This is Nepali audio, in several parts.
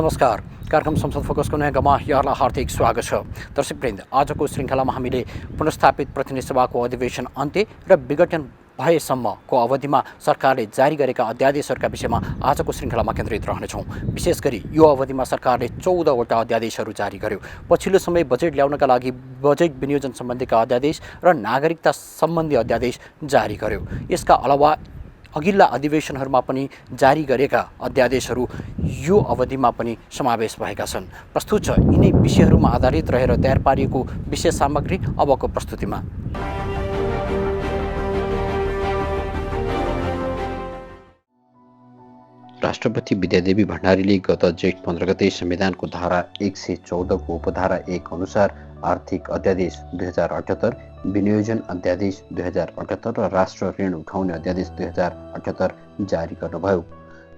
नमस्कार। कार्यक्रम संसद फोकसको नयाँ गाउँमा यहाँलाई हार्दिक स्वागत छ। दर्शकवृन्द, आजको श्रृङ्खलामा हामीले पुनर्स्थापित प्रतिनिधि सभाको अधिवेशन अन्त्य र विघटन भएसम्मको अवधिमा सरकारले जारी गरेका अध्यादेशहरूका विषयमा आजको श्रृङ्खलामा केन्द्रित रहनेछौँ। विशेष गरी यो अवधिमा सरकारले 14वटा अध्यादेशहरू जारी गर्यो। पछिल्लो समय बजेट ल्याउनका लागि बजेट विनियोजन सम्बन्धीका अध्यादेश र नागरिकता सम्बन्धी अध्यादेश जारी गर्यो। यसका अलावा अघिल्ला अधिवेशनहरूमा पनि जारी गरेका अध्यादेशहरू यो अवधिमा पनि समावेश भएका छन्। प्रस्तुत छ यिनै विषयहरूमा आधारित रहेर तयार पारिएको विशेष सामग्री अबको प्रस्तुतिमा। राष्ट्रपति विद्यादेवी भण्डारीले गत जेठ 15 गते संविधानको धारा 114 को उपधारा 1 अनुसार आर्थिक अध्यादेश 2078, विनियोजन अध्यादेश 2078 र राष्ट्र ऋण उठाउने अध्यादेश 2078 जारी गर्नुभयो।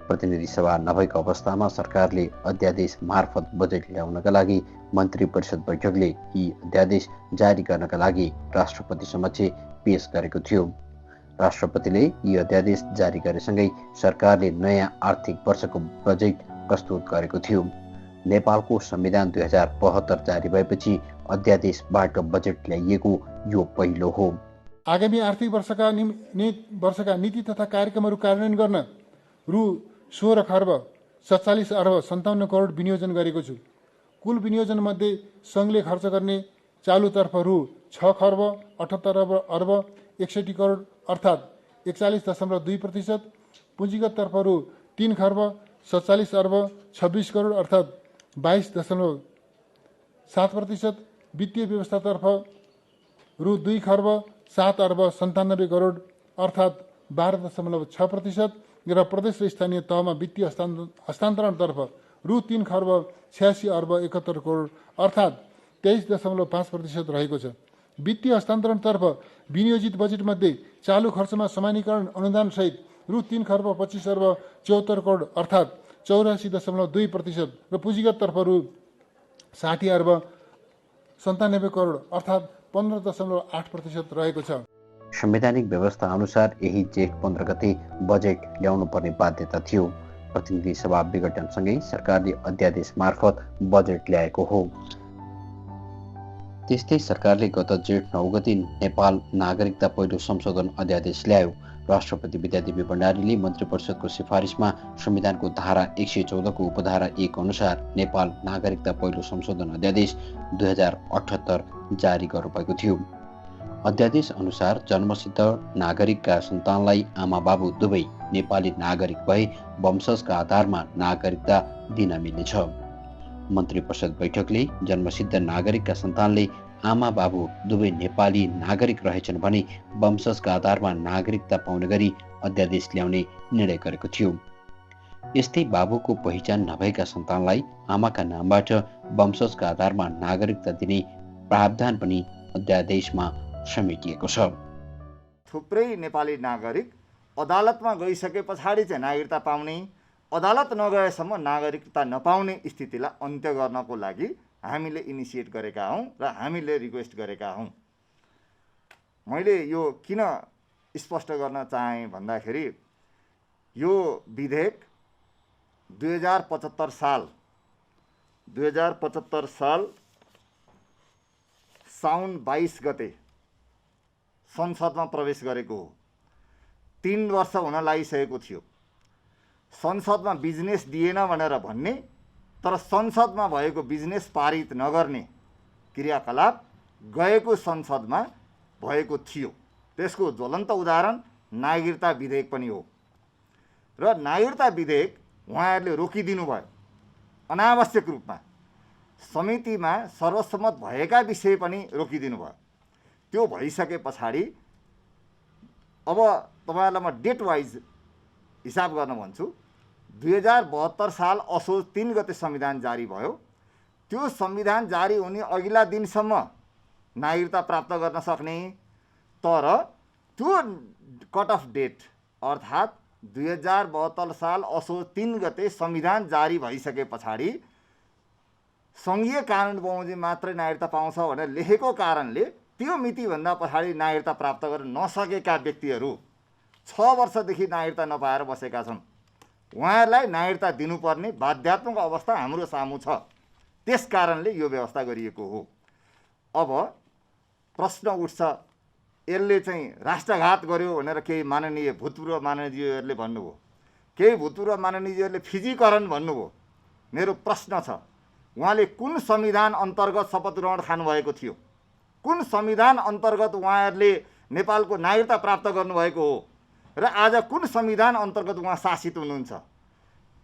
प्रतिनिधि सभा नभएको अवस्थामा सरकारले अध्यादेश मार्फत बजेट ल्याउनका लागि मन्त्री परिषद बैठकले यी अध्यादेश जारी गर्नका लागि राष्ट्रपति समक्ष पेश गरेको थियो। राष्ट्रपतिले यी अध्यादेश जारी गरेसँगै सरकारले नयाँ आर्थिक वर्षको बजेट प्रस्तुत गरेको थियो। नेपालको संविधान 2072 जारी भएपछि अध्यादेशबाट बजेट ल्याइएको यो पहिलो हो। आगामी आर्थिक वर्षका नीति तथा कार्यक्रमहरू कार्यान्वयन गर्न रु 16 खर्ब 47 अर्ब 57 करोड विनियोजन गरेको छु। कुल विनियोजन मध्ये सङ्घले खर्च गर्ने चालुतर्फ रु 6 खर्ब 78 अर्ब 61 करोड अर्थात् 41.2%, पुँजीगत तर्फ रु 3 खर्ब 47 अर्ब 26 करोड अर्थात् 22.7%, वित्तीय व्यवस्थातर्फ रु 2 खर्ब 7 अर्ब 97 करोड अर्थात् 12.6% र प्रदेश र स्थानीय तहमा वित्तीय हस्तान्तरणतर्फ रु 3 खर्ब 86 अर्ब 71 करोड अर्थात् 23.5% रहेको छ। वित्तीय हस्तान्तरणतर्फ विनियोजित बजेटमध्ये चालु खर्चमा समानीकरण अनुदानसहित रु 3 खर्ब 25 अर्ब 74 करोड अर्थात् 84.2% र पुँजीगत तर्फ रु 60 अर्ब 97 करोड अर्थात् 15.8% रहेको छ। संवैधानिक व्यवस्था अनुसार यही जेठ 15 गते बजेट ल्याउनु पर्ने बाध्यता थियो। प्रतिनिधि सभा विघटनसँगै सरकारले अध्यादेश मार्फत बजेट ल्याएको हो। त्यस्तै सरकारले गत जेठ 9 गते नेपाल नागरिकता पहिलो संशोधन अध्यादेश ल्यायो। राष्ट्रपति विद्यादेवी भण्डारीले मन्त्री परिषदको सिफारिसमा संविधानको धारा 114 को उपधारा 1 अनुसार नेपाल नागरिकता पहिलो संशोधन अध्यादेश 2078 जारी गर्नुभएको थियो। अध्यादेश अनुसार जन्मसिद्ध नागरिकका सन्तानलाई आमा बाबु दुवै नेपाली नागरिक भए वंशजका आधारमा नागरिकता दिन मिल्नेछ। मन्त्री परिषद बैठकले जन्मसिद्ध नागरिकका सन्तानले आमा बाबु दुवै नेपाली नागरिक रहेछन् भने वंशजका आधारमा नागरिकता पाउने गरी अध्यादेश ल्याउने निर्णय गरेको थियो। यस्तै बाबुको पहिचान नभएका सन्तानलाई आमाका नामबाट वंशजका आधारमा नागरिकता दिने प्रावधान पनि अध्यादेशमा समेटिएको छ। थुप्रै नेपाली नागरिक अदालतमा गइसके पछाडि चाहिँ नागरिकता पाउने, अदालत नगएसम्म नागरिकता नपाउने स्थितिलाई अन्त्य गर्नको लागि हामीले इनिसिएट गरेका हौँ र हामीले रिक्वेस्ट गरेका हौँ। मैले यो किन स्पष्ट गर्न चाहेँ भन्दाखेरि यो विधेयक 2075 साल साउन 22 गते संसदमा प्रवेश गरेको हो। 3 वर्ष हुन लागिसकेको थियो। संसदमा बिजनेस दिएन भनेर भन्ने, तर संसदमा भएको बिजनेस पारित नगर्ने क्रियाकलाप गएको संसदमा भएको थियो। त्यसको ज्वलन्त उदाहरण नागरिकता विधेयक पनि हो। र नागरिकता विधेयक उहाँहरूले रोकिदिनु भयो अनावश्यक रूपमा। समितिमा सर्वसम्मत भएका विषय पनि रोकिदिनु भयो। त्यो भइसके पछाडि अब तपाईँहरूलाई म डेट वाइज हिसाब गर्न भन्छु। 2072 साल असोज 3 गते संविधान जारी भयो। त्यो संविधान जारी हुने अघिल्ला दिनसम्म नागरिकता प्राप्त गर्न सक्ने, तर त्यो कट अफ डेट अर्थात् 2072 साल असोज 3 गते संविधान जारी भइसके पछाडि सङ्घीय कानुन बमोजिम मात्रै नागरिकता पाउँछ भनेर लेखेको कारणले त्यो मितिभन्दा पछाडि नागरिकता प्राप्त गर्न नसकेका व्यक्तिहरू 6 वर्षदेखि नागरिकता नपाएर बसेका छन्। उहाँहरूलाई नागरिकता दिनुपर्ने बाध्यात्मक अवस्था हाम्रो सामु छ। त्यस कारणले यो व्यवस्था गरिएको हो। अब प्रश्न उठ्छ, यसले चाहिँ राष्ट्रघात गर्यो भनेर केही माननीय भूतपूर्व माननीयज्यूहरूले भन्नुभयो, केही भूतपूर्व माननीयज्यूहरूले फिजीकरण भन्नुभयो। मेरो प्रश्न छ, उहाँले कुन संविधान अन्तर्गत शपथ ग्रहण खानुभएको थियो? कुन संविधान अन्तर्गत उहाँहरूले नेपालको नागरिकता प्राप्त गर्नुभएको हो र आज कुन संविधान अन्तर्गत उहाँ शासित हुनुहुन्छ?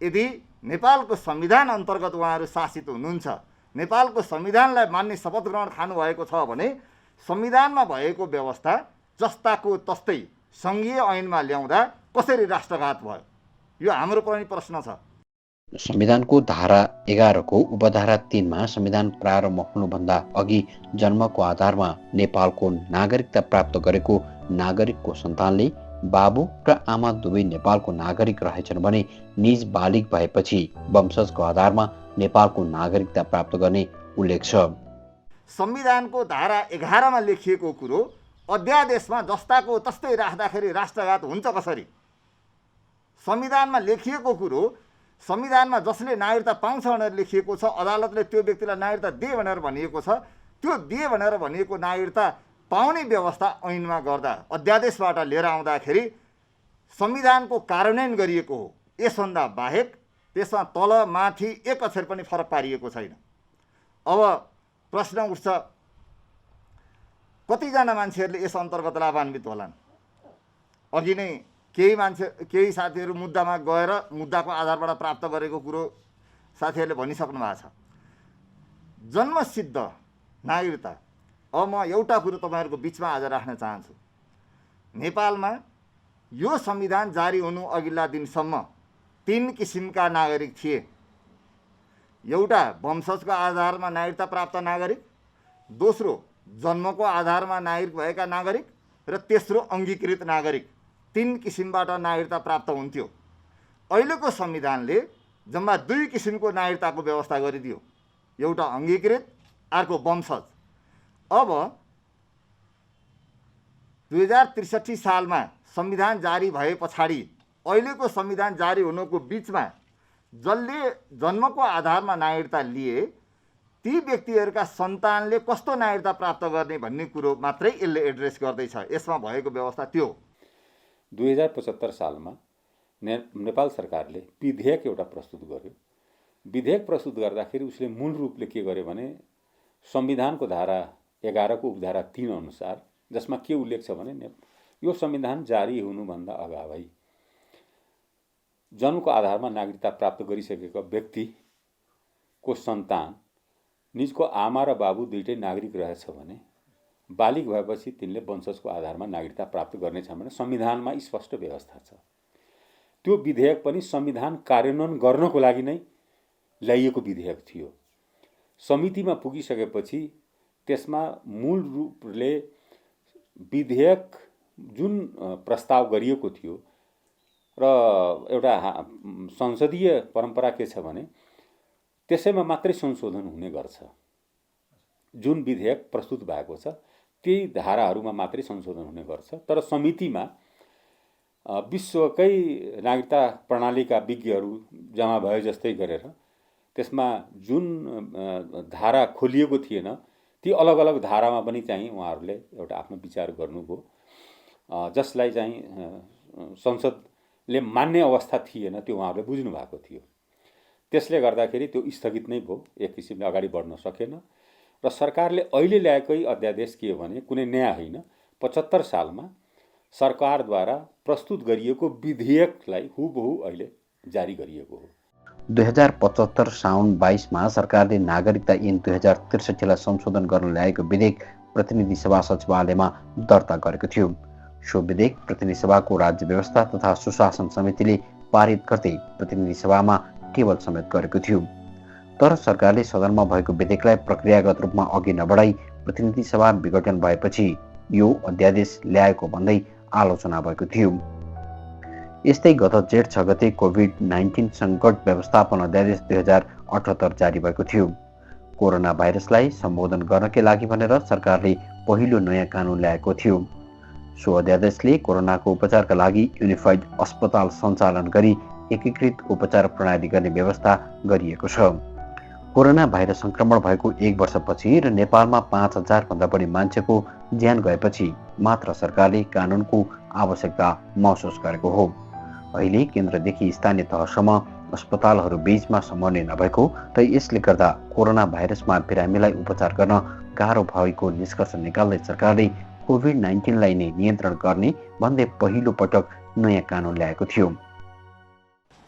यदि नेपालको संविधान अन्तर्गत उहाँहरू शासित हुनुहुन्छ, नेपालको संविधानलाई मान्ने शपथ ग्रहण खानुभएको छ भने संविधानमा भएको व्यवस्था जस्ताको तस्तै सङ्घीय ऐनमा ल्याउँदा कसरी राष्ट्रघात भयो? यो हाम्रो पनि प्रश्न छ। संविधानको धारा 11 को उपधारा 3 मा संविधान प्रारम्भ हुनुभन्दा अघि जन्मको आधारमा नेपालको नागरिकता प्राप्त गरेको नागरिकको सन्तानले बाबु र आमा दुवै नेपालको नागरिक रहेछन् भने निज बालिग भएपछि वंशजको आधारमा नेपालको नागरिकता प्राप्त गर्ने उल्लेख छ। संविधानको धारा 11 मा लेखिएको कुरो अध्यादेशमा जस्ताको तस्तै राख्दाखेरि राष्ट्रघात हुन्छ कसरी? संविधानमा लेखिएको कुरो, संविधानमा जसले नागरिकता पाउँछ भनेर लेखिएको छ, अदालतले त्यो व्यक्तिलाई नागरिकता दे भनेर भनिएको छ, त्यो दे भनेर भनिएको नागरिकता पाउने व्यवस्था ऐनमा गर्दा अध्यादेशबाट लिएर आउँदाखेरि संविधानको कार्यान्वयन गरिएको हो। यसभन्दा बाहेक त्यसमा तल माथि एक अक्षर पनि फरक पारिएको छैन। अब प्रश्न उठ्छ, कतिजना मान्छेहरूले यस अन्तर्गत लाभान्वित होलान्? अघि नै केही साथीहरू मुद्दामा गएर मुद्दाको आधारबाट प्राप्त गरेको कुरो साथीहरूले भनिसक्नु भएको छ। जन्मसिद्ध नागरिकता, अब म एउटा कुरो तपाईँहरूको बिचमा आज राख्न चाहन्छु। नेपालमा यो संविधान जारी हुनु अघिल्ला दिनसम्म 3 किसिमका नागरिक थिए। एउटा वंशजको आधारमा नागरिकता प्राप्त नागरिक, दोस्रो जन्मको आधारमा नागरिक भएका नागरिक र तेस्रो अङ्गीकृत नागरिक। 3 किसिमबाट नागरिकता प्राप्त हुन्थ्यो। अहिलेको संविधानले जम्मा 2 किसिमको नागरिकताको व्यवस्था गरिदियो, एउटा अङ्गीकृत, अर्को वंशज। अब 2063 सालमा संविधान जारी भए पछाडि अहिलेको संविधान जारी हुनुको बिचमा जसले जन्मको आधारमा नागरिकता लिए ती व्यक्तिहरूका सन्तानले कस्तो नागरिकता प्राप्त गर्ने भन्ने कुरो मात्रै यसले एड्रेस गर्दैछ। यसमा भएको व्यवस्था त्यो 2075 सालमा नेपाल सरकारले विधेयक एउटा प्रस्तुत गर्यो। विधेयक प्रस्तुत गर्दाखेरि उसले मूल रूपले के गर्यो भने संविधानको धारा 11 को उपधारा 3 अनुसार, जसमा के उल्लेख छ भने यो संविधान जारी हुनुभन्दा अगावै जन्मको आधारमा नागरिकता प्राप्त गरिसकेको व्यक्तिको सन्तान निजको आमा र बाबु दुईटै नागरिक रहेछ भने बालिग भएपछि तिनले वंशजको आधारमा नागरिकता प्राप्त गर्नेछ भने संविधानमा स्पष्ट व्यवस्था छ। त्यो विधेयक पनि संविधान कार्यान्वयन गर्नको लागि नै ल्याइएको विधेयक थियो। समितिमा पुगिसकेपछि त्यसमा मूल रूपले विधेयक जुन प्रस्ताव गरिएको थियो र एउटा संसदीय परम्परा के छ भने त्यसैमा मात्रै संशोधन हुने गर्छ। जुन विधेयक प्रस्तुत भएको छ त्यही धाराहरूमा मात्रै संशोधन हुने गर्छ। तर समितिमा विश्वकै नागरिकता प्रणालीका विज्ञहरू जम्मा भए जस्तै गरेर त्यसमा जुन धारा खोलिएको थिएन ती अलग अलग धारामा पनि चाहिँ उहाँहरूले एउटा आफ्नो विचार गर्नुभयो, जसलाई चाहिँ संसदले मान्ने अवस्था थिएन त्यो उहाँहरूले बुझ्नु भएको थियो। त्यसले गर्दाखेरि त्यो स्थगित नै भयो, एक किसिमले अगाडि बढ्न सकेन। र सरकारले अहिले ल्याएकै अध्यादेश के हो भने कुनै नयाँ होइन, 75 सालमा सरकारद्वारा प्रस्तुत गरिएको विधेयकलाई हुबहु अहिले जारी गरिएको हो। 2075 साउन 22 मा सरकारले नागरिकता ऐन 2063 लाई संशोधन गर्न ल्याएको विधेयक प्रतिनिधि सभा सचिवालयमा दर्ता गरेको थियो। सो विधेयक प्रतिनिधि सभाको राज्य व्यवस्था तथा सुशासन समितिले पारित गर्दै प्रतिनिधि सभामा टेबल समेत गरेको थियो। तर सरकारले सदनमा भएको विधेयकलाई प्रक्रियागत रूपमा अघि नबढाई प्रतिनिधि सभा विघटन भएपछि यो अध्यादेश ल्याएको भन्दै आलोचना भएको थियो। यस्तै गत जेठ 6 गते कोभिड-19 सङ्कट व्यवस्थापन अध्यादेश 2078 जारी भएको थियो। कोरोना भाइरसलाई सम्बोधन गर्नकै लागि भनेर सरकारले पहिलो नयाँ कानुन ल्याएको थियो। सो अध्यादेशले कोरोनाको उपचारका लागि युनिफाइड अस्पताल सञ्चालन गरी एकीकृत उपचार प्रणाली गर्ने व्यवस्था गरिएको छ। कोरोना भाइरस संक्रमण भएको 1 वर्षपछि र नेपालमा 5000 भन्दा बढी मान्छेको ज्यान गएपछि मात्र सरकारले कानुनको आवश्यकता महसुस गरेको हो। अहिले केन्द्रदेखि स्थानीय तहसम्म अस्पतालहरू बीचमा समन्वय नभएको र यसले गर्दा कोरोना भाइरसमा बिरामीलाई उपचार गर्न गाह्रो भएको निष्कर्ष निकाल्दै सरकारले कोभिड-19लाई नै नियन्त्रण गर्ने भन्दै पहिलो पटक नयाँ कानुन ल्याएको थियो।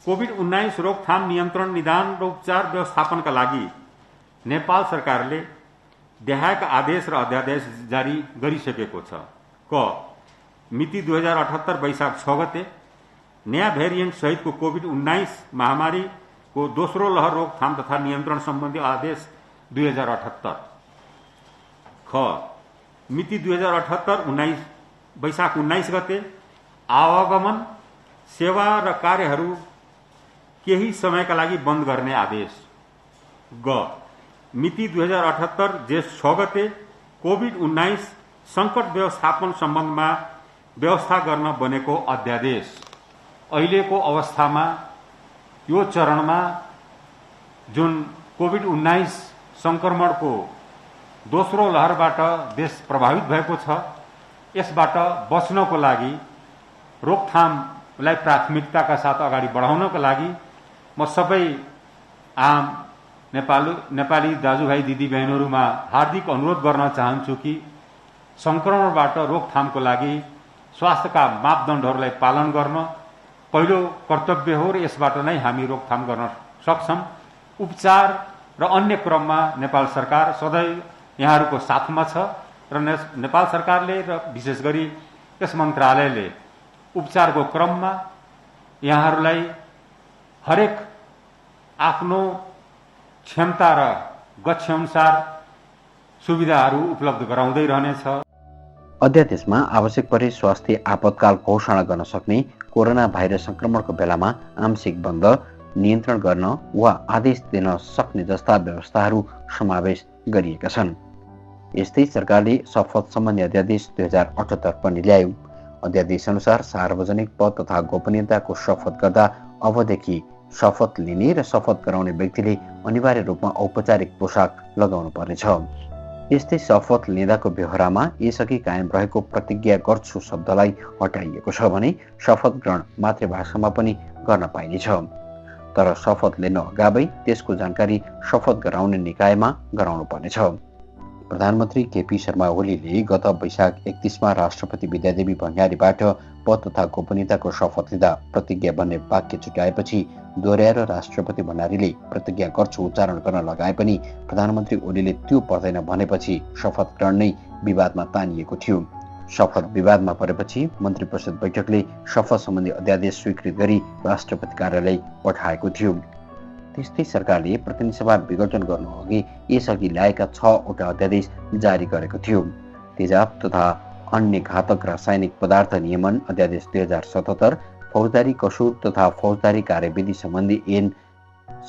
कोभिड-19 रोकथाम, नियन्त्रण, निदान र उपचार व्यवस्थापनका लागि नेपाल सरकारले देहायका आदेश र अध्यादेश जारी गरिसकेको छ। मिति 2078 वैशाख 6 गते नयाँ भेरिएन्ट सहितको कोभिड-19 महामारीको दोस्रो लहर रोकथाम तथा नियन्त्रण सम्बन्धी आदेश 2078। मिति 2078 वैशाख 19 गते आवागमन सेवा र कार्यहरू केही समयका लागि बन्द गर्ने आदेश। मिति 2078 जेठ 6 गते कोभिड-19 सङ्कट व्यवस्थापन सम्बन्धमा व्यवस्था गर्न बनेको अध्यादेश। अहिलेको अवस्थामा यो चरणमा जुन कोभिड-19 संक्रमणको दोस्रो लहरबाट देश प्रभावित भएको छ, यसबाट बच्नको लागि रोकथामलाई प्राथमिकताका साथ अगाडि बढाउनको लागि म सबै आम नेपाली दाजुभाइ दिदीबहिनीहरूमा हार्दिक अनुरोध गर्न चाहन्छु कि संक्रमणबाट रोकथामको लागि स्वास्थ्यका मापदण्डहरूलाई पालन गर्न पहिलो कर्तव्य हो र यसबाट नै हामी रोकथाम गर्न सक्छौं। उपचार र अन्य क्रममा नेपाल सरकार सधैँ यहाँहरूको साथमा छ र नेपाल सरकारले र विशेष गरी यस मन्त्रालयले उपचारको क्रममा यहाँहरूलाई हरेक आफ्नो क्षमता र गच्छअनुसार सुविधाहरू उपलब्ध गराउँदै रहनेछ। अध्यादेशमा आवश्यक परे स्वास्थ्य आपतकाल घोषणा गर्न सक्ने, कोरोना भाइरस संक्रमणको बेलामा आंशिक बन्द, नियन्त्रण गर्न वा आदेश दिन सक्ने जस्ता व्यवस्थाहरू समावेश गरिएका छन्। यस्तै सरकारले शपथ सम्बन्धी अध्यादेश 2078 पनि ल्यायो। अध्यादेश अनुसार सार्वजनिक पद तथा गोपनीयताको शपथ गर्दा अबदेखि शपथ लिने र शपथ गराउने व्यक्तिले अनिवार्य रूपमा औपचारिक पोसाक लगाउनु पर्नेछ। यस्तै शपथ लिँदाको बेहोरामा यसअघि कायम रहेको प्रतिज्ञा गर्छु शब्दलाई हटाइएको छ भने शपथ ग्रहण मातृभाषामा पनि गर्न पाइनेछ। तर शपथ लिन अगावै त्यसको जानकारी शपथ गराउने निकायमा गराउनु पर्नेछ। प्रधानमन्त्री केपी शर्मा ओलीले गत वैशाख 31मा राष्ट्रपति विद्यादेवी भण्डारीबाट पद तथा गोपनीयताको शपथ लिँदा प्रतिज्ञा भन्ने वाक्य छुट्याएपछि दोहोर्याएर राष्ट्रपति भण्डारीले प्रतिज्ञा गर्छु उच्चारण गर्न लगाए पनि प्रधानमन्त्री ओलीले त्यो पर्दैन भनेपछि शपथ ग्रहण नै विवादमा तानिएको थियो। शपथ विवादमा परेपछि मन्त्री परिषद बैठकले शपथ सम्बन्धी अध्यादेश स्वीकृत गरी राष्ट्रपति कार्यालय पठाएको थियो। त्यस्तै सरकारले प्रतिनिधि सभा विघटन गर्नु अघि यसअघि ल्याएका 6वटा अध्यादेश जारी गरेको थियो। तेजाब तथा अन्य घातक रासायनिक पदार्थ नियमन अध्यादेश 2077, फौजदारी कसुर तथा फौजदारी कार्यविधि सम्बन्धी ऐन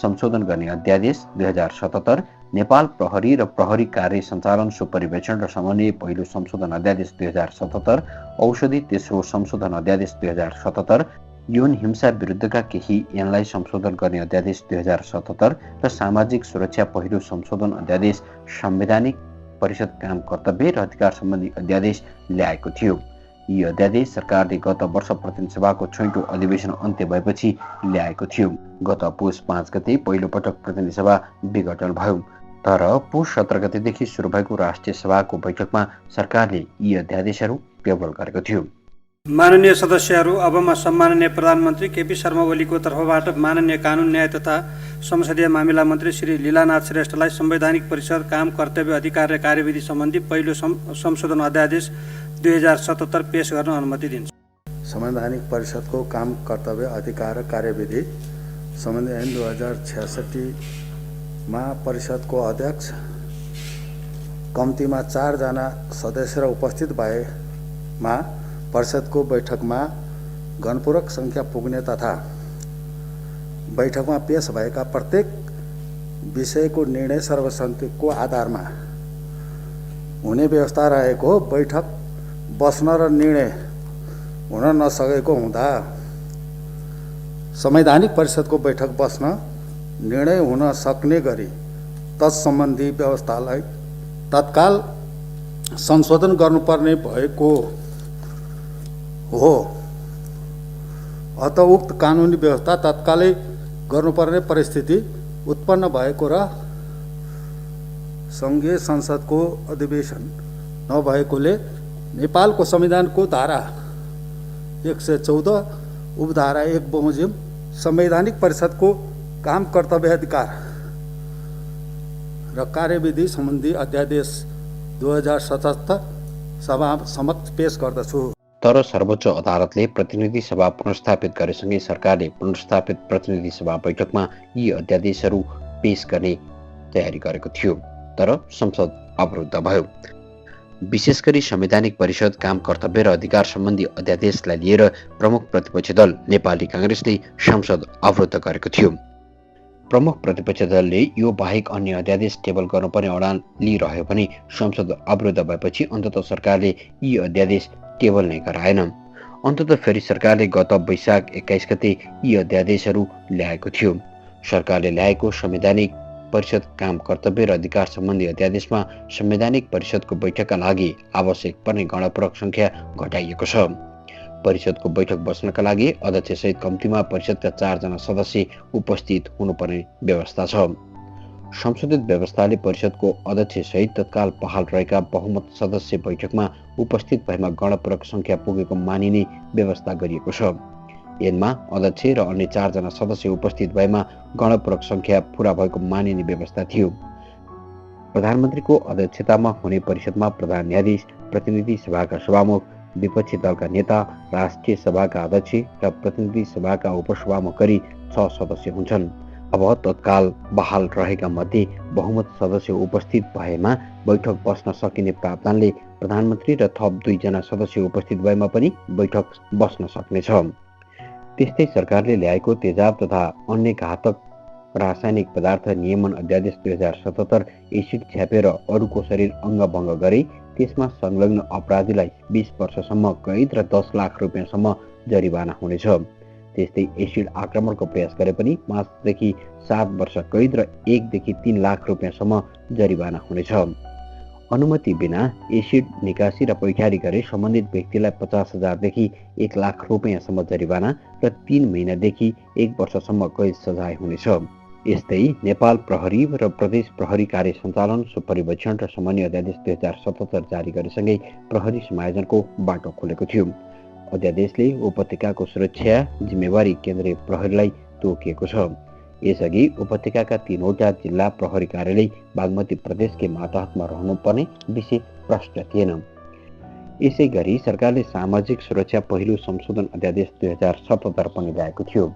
संशोधन गर्ने अध्यादेश 2077, नेपाल प्रहरी र प्रहरी कार्य सञ्चालन सुपरिवेक्षण र समन्वय पहिलो संशोधन अध्यादेश 2077, औषधि तेस्रो संशोधन अध्यादेश 2077, यौन हिंसा विरुद्धका केही ऐनलाई संशोधन गर्ने अध्यादेश 2077 र सामाजिक सुरक्षा पहिलो संशोधन अध्यादेश संवैधानिक परिषद काम कर्तव्य र अधिकार सम्बन्धी अध्यादेश ल्याएको थियो। यी अध्यादेश सरकारले गत वर्ष प्रतिनिधि सभाको 6औं अधिवेशन अन्त्य भएपछि ल्याएको थियो। गत पुस 5 गते पहिलो पटक प्रतिनिधि सभा विघटन भयो। तर पुस 17 गतेदेखि सुरु भएको राष्ट्रिय सभाको बैठकमा सरकारले यी अध्यादेशहरू पेबल गरेको थियो। माननीय सदस्यहरू, अब म सम्माननीय प्रधानमन्त्री केपी शर्मा ओलीको तर्फबाट माननीय कानुन न्याय तथा संसदीय मामिला मन्त्री श्री लीलानाथ श्रेष्ठलाई संवैधानिक परिषद काम कर्तव्य अधिकार र कार्यविधि सम्बन्धी पहिलो संशोधन अध्यादेश 2077 पेश गर्न अनुमति दिन्छ। संवैधानिक परिषदको काम कर्तव्य अधिकार र कार्यविधि सम्बन्धी ऐन 2066 मा परिषदको अध्यक्ष कम्तीमा 4 जना सदस्य र उपस्थित भएमा परिषदको बैठकमा गणपूरक संख्या पुग्ने तथा बैठकमा पेश भएका प्रत्येक विषयको निर्णय सर्वसम्मतिको आधारमा हुने व्यवस्था रहेको हो। बैठक बस्न र निर्णय हुन नसकेको हुँदा संवैधानिक परिषदको बैठक बस्न निर्णय हुन सक्ने गरी तत्सम्बन्धी व्यवस्थालाई तत्काल संशोधन गर्नुपर्ने भएको हो। अत उक्त कानुनी व्यवस्था तत्कालै गर्नुपर्ने परिस्थिति उत्पन्न भएको र सङ्घीय संसदको अधिवेशन नभएकोले नेपालको संविधानको धारा 114 उपधारा 1 बमोजिम संवैधानिक परिषदको काम कर्तव्य अधिकार र कार्यविधि सम्बन्धी अध्यादेश 2077 सभा समक्ष पेश गर्दछु। तर सर्वोच्च अदालतले प्रतिनिधि सभा पुनर्स्थापित गरेसँगै सरकारले पुनर्स्थापित प्रतिनिधि सभा बैठकमा यी अध्यादेशहरू पेश गर्ने तयारी गरेको थियो, तर संसद अवरुद्ध भयो। विशेष गरी संवैधानिक परिषद काम कर्तव्य र अधिकार सम्बन्धी अध्यादेशलाई लिएर प्रमुख प्रतिपक्षी दल नेपाली काङ्ग्रेसले संसद अवरुद्ध गरेको थियो। प्रमुख प्रतिपक्षी दलले यो बाहेक अन्य अध्यादेश टेबल गर्नुपर्ने अडान लिइरह्यो भने संसद अवरुद्ध भएपछि अन्ततः सरकारले यी अध्यादेश टेबल नै गराएन। अन्ततः फेरि सरकारले गत वैशाख 21 गते यी अध्यादेशहरू ल्याएको थियो। सरकारले ल्याएको संवैधानिक परिषद काम कर्तव्य र अधिकार सम्बन्धी अध्यादेशमा संवैधानिक परिषदको बैठकका लागि आवश्यक पर्ने गणपूरक सङ्ख्या घटाइएको छ। परिषदको बैठक बस्नका लागि अध्यक्षसहित कम्तीमा परिषदका 4 जना सदस्य उपस्थित हुनुपर्ने व्यवस्था छ। संशोधित व्यवस्थाले परिषदको अध्यक्षसहित तत्काल बहाल रहेका बहुमत सदस्य बैठकमा उपस्थित भएमा गणपूरक सङ्ख्या पुगेको मानिने व्यवस्था गरिएको छ। ऐनमा अध्यक्ष र अन्य 4 जना सदस्य उपस्थित भएमा गणपूरक सङ्ख्या पूरा भएको मानिने व्यवस्था थियो। प्रधानमन्त्रीको अध्यक्षतामा हुने परिषदमा प्रधान न्यायाधीश, प्रतिनिधि सभाका सभामुख, विपक्षी दलका नेता, राष्ट्रिय सभाका अध्यक्ष र प्रतिनिधि सभाका उपसभामुख गरी 6 सदस्य हुन्छन्। अब तत्काल बहाल रहेका मध्ये बहुमत सदस्य उपस्थित भएमा बैठक बस्न सकिने प्रावधानले प्रधानमन्त्री र थप 2 जना सदस्य उपस्थित भएमा पनि बैठक बस्न सक्नेछ। त्यस्तै सरकारले ल्याएको तेजाब तथा अन्य घातक रासायनिक पदार्थ नियमन अध्यादेश 2077 एसिड छ्यापेर अरूको शरीर अङ्गभङ्ग गरे त्यसमा संलग्न अपराधीलाई 20 वर्षसम्म कैद र 10 लाख रुपियाँसम्म जरिवाना हुनेछ। त्यस्तै एसिड आक्रमणको प्रयास गरे पनि 5 देखि 7 वर्ष कैद र 1 देखि 3 लाख रुपियाँसम्म जरिवाना हुनेछ। अनुमति बिना एसिड निकासी र पैठारी गरे सम्बन्धित व्यक्तिलाई 50,000 देखि 1 लाख रुपियाँसम्म जरिवाना र 3 महिनादेखि 1 वर्षसम्म कैद सजाय हुनेछ। यस्तै नेपाल प्रहरी र प्रदेश प्रहरी कार्य सञ्चालन, सुपरिवेक्षण र समन्वय अध्यादेश 2077 जारी गरेसँगै प्रहरी समायोजनको बाटो खोलेको थियो। अध्यादेशले उपत्यकाको सुरक्षा जिम्मेवारी केन्द्रीय प्रहरीलाई तोकिएको छ। यसअघि उपत्यकाका 3वटा जिल्ला प्रहरी कार्यालय बागमती प्रदेशकै मातहतमा रहनुपर्ने विषय प्रश्न थिएन। यसै गरी सरकारले सामाजिक सुरक्षा पहिलो संशोधन अध्यादेश 2077 पनि ल्याएको थियो।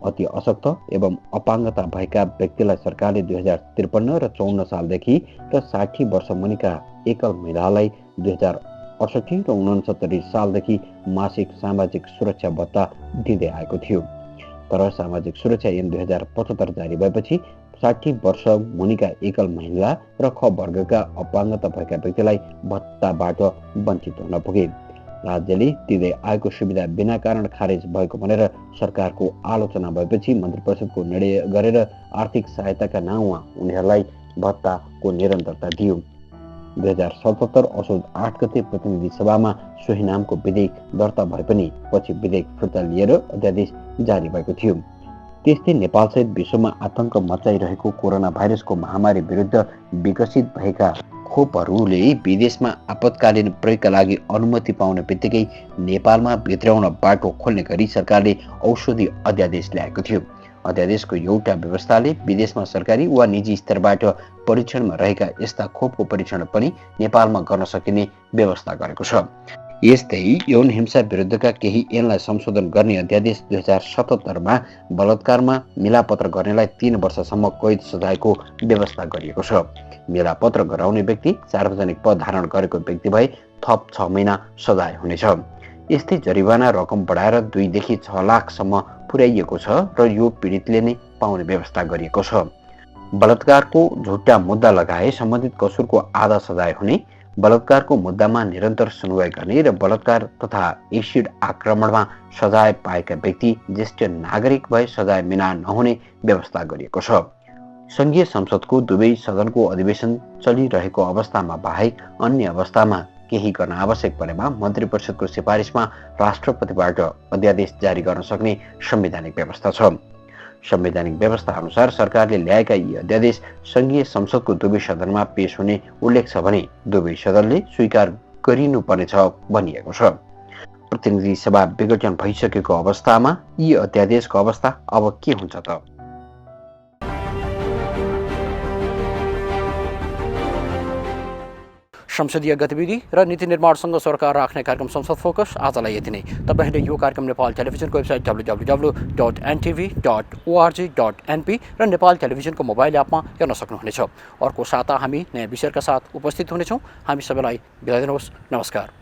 अति अशक्त एवं अपाङ्गता भएका व्यक्तिलाई सरकारले 2053 र 54 सालदेखि र 60 वर्ष मुनिका एकल महिलालाई 2068 र 69 सालदेखि मासिक सामाजिक सुरक्षा भत्ता दिँदै आएको थियो। तर सामाजिक सुरक्षा ऐन 2075 जारी भएपछि 60 वर्ष मुनिका एकल महिला र ख वर्गका अपाङ्गता भएका व्यक्तिलाई भत्ताबाट वञ्चित हुन पुगे। राज्यले दिँदै आएको सुविधा बिना कारण खारेज भएको भनेर सरकारको आलोचना भएपछि मन्त्री परिषदको निर्णय गरेर आर्थिक सहायताका नाउँमा उनीहरूलाई भत्ताको निरन्तरता दियो। 2077 असोज 8 गते प्रतिनिधि सभामा सोही नामको विधेयक दर्ता भए पनि पछि विधेयक फिर्ता लिएर अध्यादेश जारी भएको थियो। त्यस्तै नेपालसहित विश्वमा आतंक मचाइरहेको कोरोना भाइरसको महामारी विरुद्ध विकसित भएका खोपहरूले विदेशमा आपतकालीन प्रयोगका लागि अनुमति पाउने बित्तिकै नेपालमा भित्राउन बाटो खोल्ने गरी सरकारले औषधि अध्यादेश ल्याएको थियो। अध्यादेशको एउटा व्यवस्थाले विदेशमा सरकारी वा निजी स्तरबाट परीक्षणमा रहेका यस्ता खोपको परीक्षण पनि नेपालमा गर्न सकिने व्यवस्था गरेको छ। यस्तै यौन हिंसा विरुद्धका केही ऐनलाई संशोधन गर्ने अध्यादेश 2077 बलात्कारमा मिलापत्र गर्नेलाई 3 वर्षसम्म कैद सजायको व्यवस्था गरिएको छ। मिलापत्र गराउने व्यक्ति सार्वजनिक पद धारण गरेको व्यक्ति भए थप 6 महिना सजाय हुनेछ। यस्तै जरिवाना रकम बढाएर 2 देखि 6 लाखसम्म पुर्याइएको छ र यो पीडितले नै पाउने व्यवस्था गरिएको छ। बलात्कारको झुट्टा मुद्दा लगाए सम्बन्धित कसुरको आधा सजाय हुने, बलात्कारको मुद्दामा निरन्तर सुनवाई गर्ने र बलात्कार तथा एसिड आक्रमणमा सजाय पाएका व्यक्ति ज्येष्ठ नागरिक भए सजाय मिना नहुने व्यवस्था गरिएको छ। संघीय संसदको दुवै सदनको अधिवेशन चलिरहेको अवस्थामा बाहेक अन्य अवस्थामा केही गर्न आवश्यक परेमा मन्त्री परिषदको सिफारिसमा राष्ट्रपतिबाट अध्यादेश जारी गर्न सक्ने संवैधानिक व्यवस्था छ। संवैधानिक व्यवस्था अनुसार सरकारले ल्याएका यी अध्यादेश संघीय संसदको दुवै सदनमा पेश हुने उल्लेख छ भने दुवै सदनले स्वीकार गरिनुपर्नेछ भनिएको छ। प्रतिनिधि सभा विघटन भइसकेको अवस्थामा यी अध्यादेशको अवस्था अब के हुन्छ त? संसदीय गतिविधि र नीति निर्माणसँग सरकार राख्ने कार्यक्रम संसद फोकस आजलाई यति नै। तपाईहरूले यो कार्यक्रम नेपाल टेलिभिजनको वेबसाइट www.ntv.org.np र नेपाल टेलिभिजनको मोबाइल एपमा हेर्न सक्नुहुनेछ। अर्को साता हामी नयाँ विषयका साथ उपस्थित हुनेछौँ। हामी सबैलाई बिदा दिनुहोस्। नमस्कार।